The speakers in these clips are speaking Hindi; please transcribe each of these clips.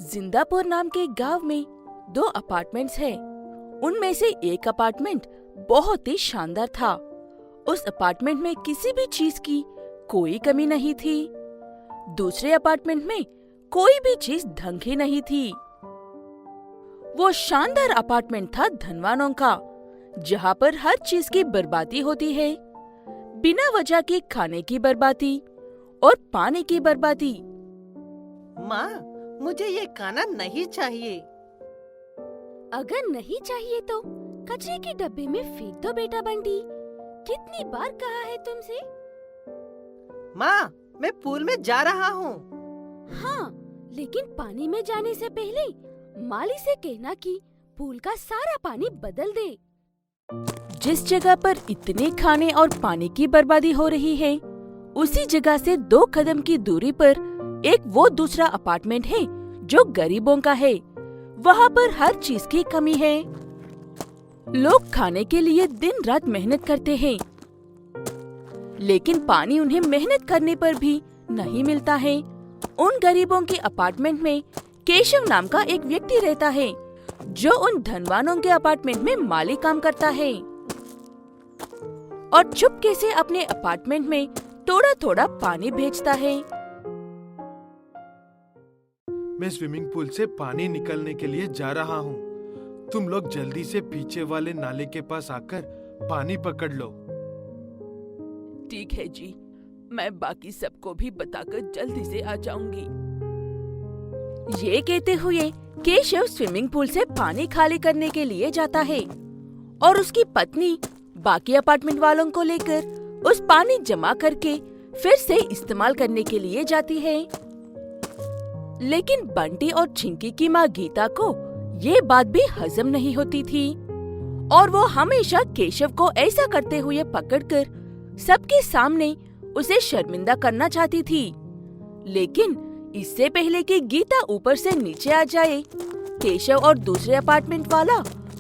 जिंदापुर नाम के गांव में 2 अपार्टमेंट्स हैं। उनमें से एक अपार्टमेंट बहुत ही शानदार था। उस अपार्टमेंट में किसी भी चीज की कोई कमी नहीं थी। दूसरे अपार्टमेंट में कोई भी चीज ढंग की नहीं थी। वो शानदार अपार्टमेंट था धनवानों का, जहाँ पर हर चीज की बर्बादी होती है, बिना वजह के खाने की बर्बादी और पानी की बर्बादी। माँ, मुझे ये खाना नहीं चाहिए। अगर नहीं चाहिए तो कचरे के डब्बे में फेंक दो बेटा बंटी। कितनी बार कहा है तुमसे? माँ, मैं पूल में जा रहा हूँ। हाँ, लेकिन पानी में जाने से पहले माली से कहना कि पूल का सारा पानी बदल दे। जिस जगह पर इतने खाने और पानी की बर्बादी हो रही है, उसी जगह से 2 कदम की दूरी पर एक वो दूसरा अपार्टमेंट है जो गरीबों का है। वहाँ पर हर चीज की कमी है। लोग खाने के लिए दिन रात मेहनत करते हैं, लेकिन पानी उन्हें मेहनत करने पर भी नहीं मिलता है। उन गरीबों के अपार्टमेंट में केशव नाम का एक व्यक्ति रहता है, जो उन धनवानों के अपार्टमेंट में माली काम करता है और चुपके से अपने अपार्टमेंट में थोड़ा थोड़ा पानी भेजता है। मैं स्विमिंग पूल से पानी निकलने के लिए जा रहा हूँ। तुम लोग जल्दी से पीछे वाले नाले के पास आकर पानी पकड़ लो। ठीक है जी, मैं बाकी सबको भी बताकर जल्दी से आ जाऊंगी। ये कहते हुए केशव स्विमिंग पूल से पानी खाली करने के लिए जाता है और उसकी पत्नी बाकी अपार्टमेंट वालों को लेकर उस पानी जमा करके फिर से इस्तेमाल करने के लिए जाती है। लेकिन बंटी और चिंकी की माँ गीता को ये बात भी हजम नहीं होती थी और वो हमेशा केशव को ऐसा करते हुए पकड़कर सबके सामने उसे शर्मिंदा करना चाहती थी। लेकिन इससे पहले कि गीता ऊपर से नीचे आ जाए, केशव और दूसरे अपार्टमेंट वाला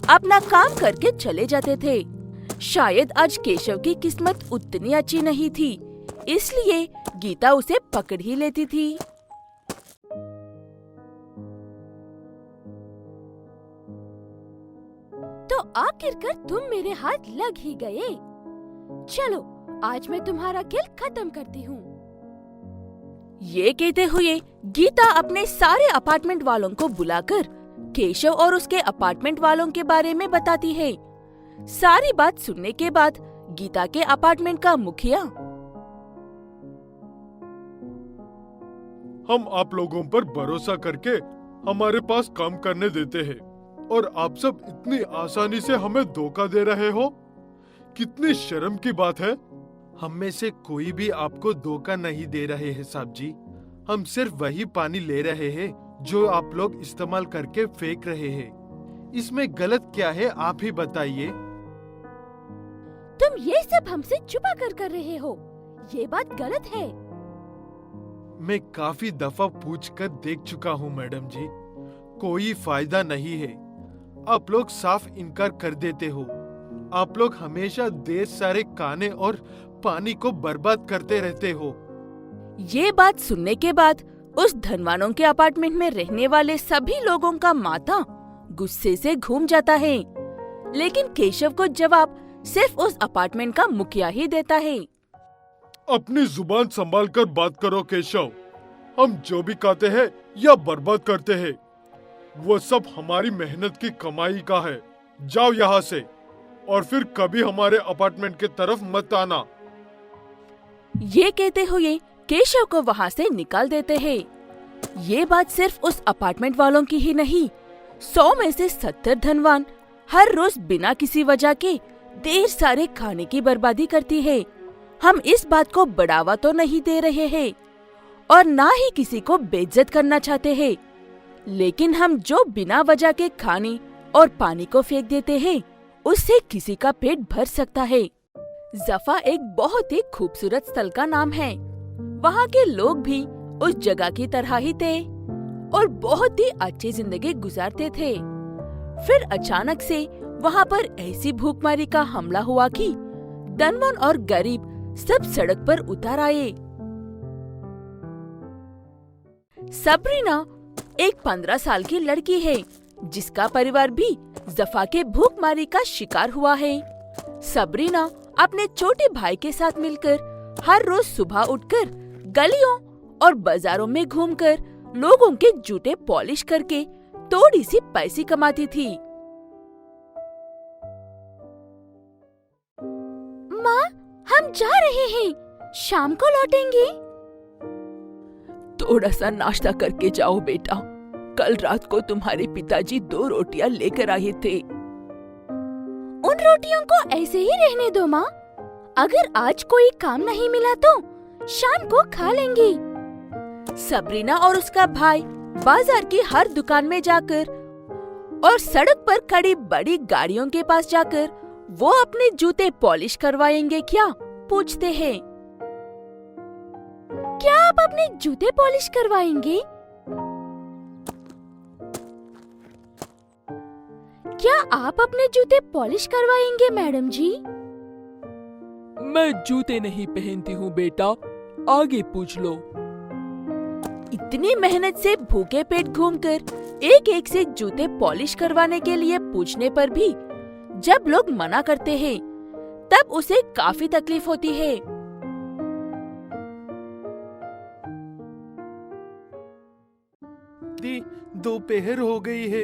अपना काम करके चले जाते थे। शायद आज केशव की किस्मत उतनी अच्छी नहीं थी, इसलिए गीता उसे पकड़ ही लेती थी। तो आखिरकार तुम मेरे हाथ लग ही गए। चलो, आज मैं तुम्हारा खेल खत्म करती हूँ। ये कहते हुए गीता अपने सारे अपार्टमेंट वालों को बुलाकर केशव और उसके अपार्टमेंट वालों के बारे में बताती है। सारी बात सुनने के बाद गीता के अपार्टमेंट का मुखिया, हम आप लोगों पर भरोसा करके हमारे पास काम करने देते हैं और आप सब इतनी आसानी से हमें धोखा दे रहे हो। कितनी शर्म की बात है। हम में से कोई भी आपको धोखा नहीं दे रहे हैं साहब जी। हम सिर्फ वही पानी ले रहे हैं जो आप लोग इस्तेमाल करके फेंक रहे हैं। इसमें गलत क्या है, आप ही बताइए। तुम ये सब हमसे छुपा कर रहे हो, ये बात गलत है। मैं काफी दफा पूछकर देख चुका हूँ मैडम जी, कोई फायदा नहीं है। आप लोग साफ इनकार कर देते हो। आप लोग हमेशा ढेर सारे खाने और पानी को बर्बाद करते रहते हो। ये बात सुनने के बाद उस धनवानों के अपार्टमेंट में रहने वाले सभी लोगों का माथा गुस्से से घूम जाता है। लेकिन केशव को जवाब सिर्फ उस अपार्टमेंट का मुखिया ही देता है। अपनी जुबान संभाल कर बात करो केशव। हम जो भी खाते हैं या बर्बाद करते हैं, वो सब हमारी मेहनत की कमाई का है। जाओ यहाँ से और फिर कभी हमारे अपार्टमेंट के तरफ मत आना। ये कहते हुए केशव को वहाँ से निकाल देते हैं। ये बात सिर्फ उस अपार्टमेंट वालों की ही नहीं, 100 में से 70 धनवान हर रोज बिना किसी वजह के ढेर सारे खाने की बर्बादी करती है। हम इस बात को बढ़ावा तो नहीं दे रहे हैं और ना ही किसी को बेइज्जत करना चाहते हैं, लेकिन हम जो बिना वजह के खाने और पानी को फेंक देते हैं, उससे किसी का पेट भर सकता है। जफा एक बहुत ही खूबसूरत स्थल का नाम है। वहाँ के लोग भी उस जगह की तरह ही थे और बहुत ही अच्छी जिंदगी गुजारते थे। फिर अचानक से वहाँ पर ऐसी भूखमरी का हमला हुआ कि धनवान और गरीब सब सड़क पर उतर आए। सबरीना एक 15 साल की लड़की है जिसका परिवार भी जफा के भूखमरी का शिकार हुआ है। सबरीना अपने छोटे भाई के साथ मिलकर हर रोज सुबह उठकर गलियों और बाजारों में घूमकर लोगों के जूते पॉलिश करके थोड़ी सी पैसे कमाती थी। माँ, हम जा रहे हैं, शाम को लौटेंगे। थोड़ा सा नाश्ता करके जाओ बेटा, कल रात को तुम्हारे पिताजी 2 रोटियां लेकर आए थे। उन रोटियों को ऐसे ही रहने दो माँ, अगर आज कोई काम नहीं मिला तो शाम को खा लेंगे। सबरीना और उसका भाई बाजार की हर दुकान में जाकर और सड़क पर खड़ी बड़ी गाड़ियों के पास जाकर वो अपने जूते पॉलिश करवाएंगे क्या पूछते हैं। क्या आप अपने जूते पॉलिश करवाएंगे? क्या आप अपने जूते पॉलिश करवाएंगे मैडम जी? मैं जूते नहीं पहनती हूँ बेटा, आगे पूछ लो। इतनी मेहनत से भूखे पेट घूमकर एक एक से जूते पॉलिश करवाने के लिए पूछने पर भी जब लोग मना करते हैं तब उसे काफी तकलीफ होती है। दोपहर हो गई है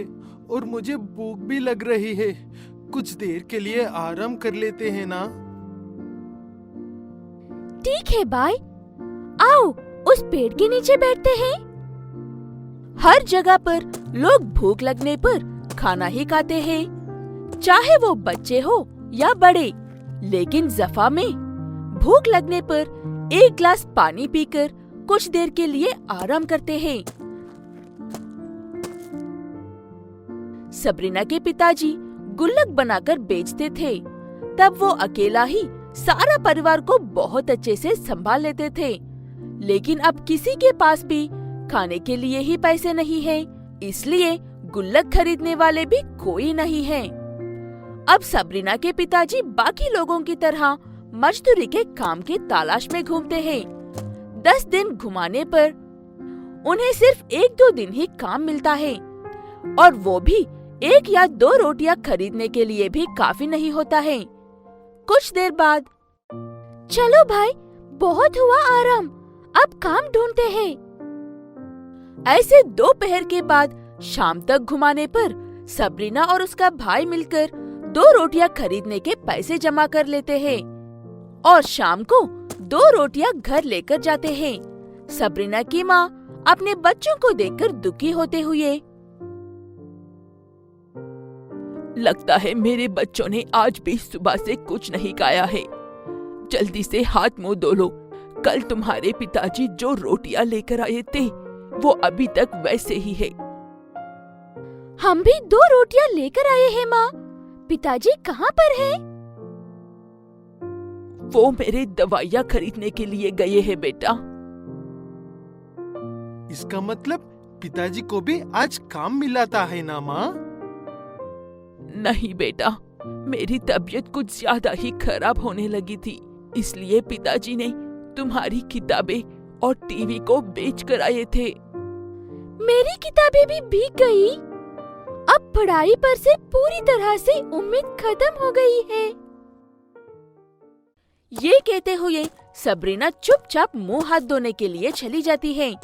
और मुझे भूख भी लग रही है। कुछ देर के लिए आराम कर लेते हैं ना? ठीक है भाई, आओ उस पेड़ के नीचे बैठते हैं। हर जगह पर लोग भूख लगने पर खाना ही खाते हैं, चाहे वो बच्चे हो या बड़े। लेकिन जफा में भूख लगने पर एक गिलास पानी पीकर कुछ देर के लिए आराम करते हैं। सबरीना के पिताजी गुल्लक बनाकर बेचते थे, तब वो अकेला ही सारा परिवार को बहुत अच्छे से संभाल लेते थे। लेकिन अब किसी के पास भी खाने के लिए ही पैसे नहीं हैं, इसलिए गुल्लक खरीदने वाले भी कोई नहीं है। अब सबरीना के पिताजी बाकी लोगों की तरह मजदूरी के काम की तलाश में घूमते हैं। 10 दिन घुमाने पर उन्हें सिर्फ 1-2 दिन ही काम मिलता है, और वो भी 1 या 2 रोटियां खरीदने के लिए भी काफी नहीं होता है। कुछ देर बाद, चलो भाई, बहुत हुआ आराम, अब काम ढूंढते हैं। ऐसे दोपहर के बाद शाम तक घुमाने पर सबरीना और उसका भाई मिलकर 2 रोटियां खरीदने के पैसे जमा कर लेते हैं और शाम को 2 रोटियां घर लेकर जाते हैं। सबरीना की माँ अपने बच्चों को देखकर दुखी होते हुए, लगता है मेरे बच्चों ने आज भी सुबह से कुछ नहीं खाया है। जल्दी से हाथ मुंह धो लो, कल तुम्हारे पिताजी जो रोटियां लेकर आए थे वो अभी तक वैसे ही है। हम भी 2 रोटियां लेकर आए हैं माँ, पिताजी कहाँ पर हैं? वो मेरे दवाइयाँ खरीदने के लिए गए हैं बेटा। इसका मतलब पिताजी को भी आज काम मिलाता है ना माँ? नहीं बेटा, मेरी तबीयत कुछ ज्यादा ही खराब होने लगी थी, इसलिए पिताजी ने तुम्हारी किताबें और टीवी को बेच कर आए थे। मेरी किताबें भी भीग गई। अब पढ़ाई पर से पूरी तरह से उम्मीद खत्म हो गई है। ये कहते हुए सबरीना चुपचाप मुंह हाथ धोने के लिए चली जाती है।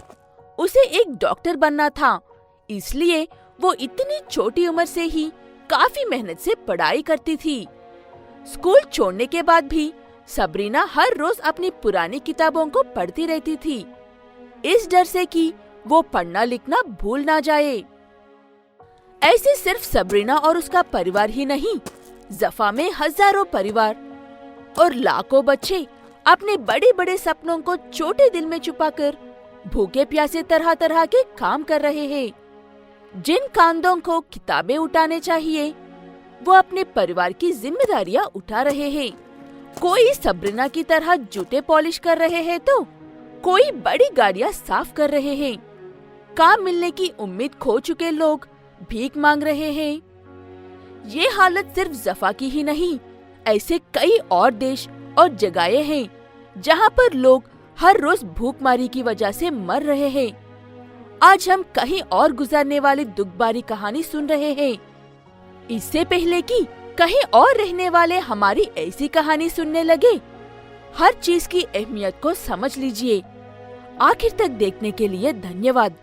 उसे एक डॉक्टर बनना था, इसलिए वो इतनी छोटी उम्र से ही काफी मेहनत से पढ़ाई करती थी। स्कूल छोड़ने के बाद भी सबरीना हर रोज अपनी पुरानी किताबों को पढ़ती रहती थी, इस डर से कि वो पढ़ना लिखना भूल ना जाए। ऐसे सिर्फ सबरीना और उसका परिवार ही नहीं, जफा में हजारों परिवार और लाखों बच्चे अपने बड़े बड़े सपनों को छोटे दिल में छुपाकर भूखे प्यासे तरह तरह के काम कर रहे हैं। जिन कांधों को किताबें उठाने चाहिए, वो अपने परिवार की जिम्मेदारियां उठा रहे हैं। कोई सबरीना की तरह जूते पॉलिश कर रहे हैं तो कोई बड़ी गाड़ियां साफ कर रहे हैं। काम मिलने की उम्मीद खो चुके लोग भीख मांग रहे हैं। ये हालत सिर्फ जफा की ही नहीं, ऐसे कई और देश और जगहें हैं जहाँ पर लोग हर रोज भूखमरी की वजह से मर रहे हैं। आज हम कहीं और गुजरने वाली दुखभरी कहानी सुन रहे हैं। इससे पहले कि कहीं और रहने वाले हमारी ऐसी कहानी सुनने लगे, हर चीज की अहमियत को समझ लीजिए। आखिर तक देखने के लिए धन्यवाद।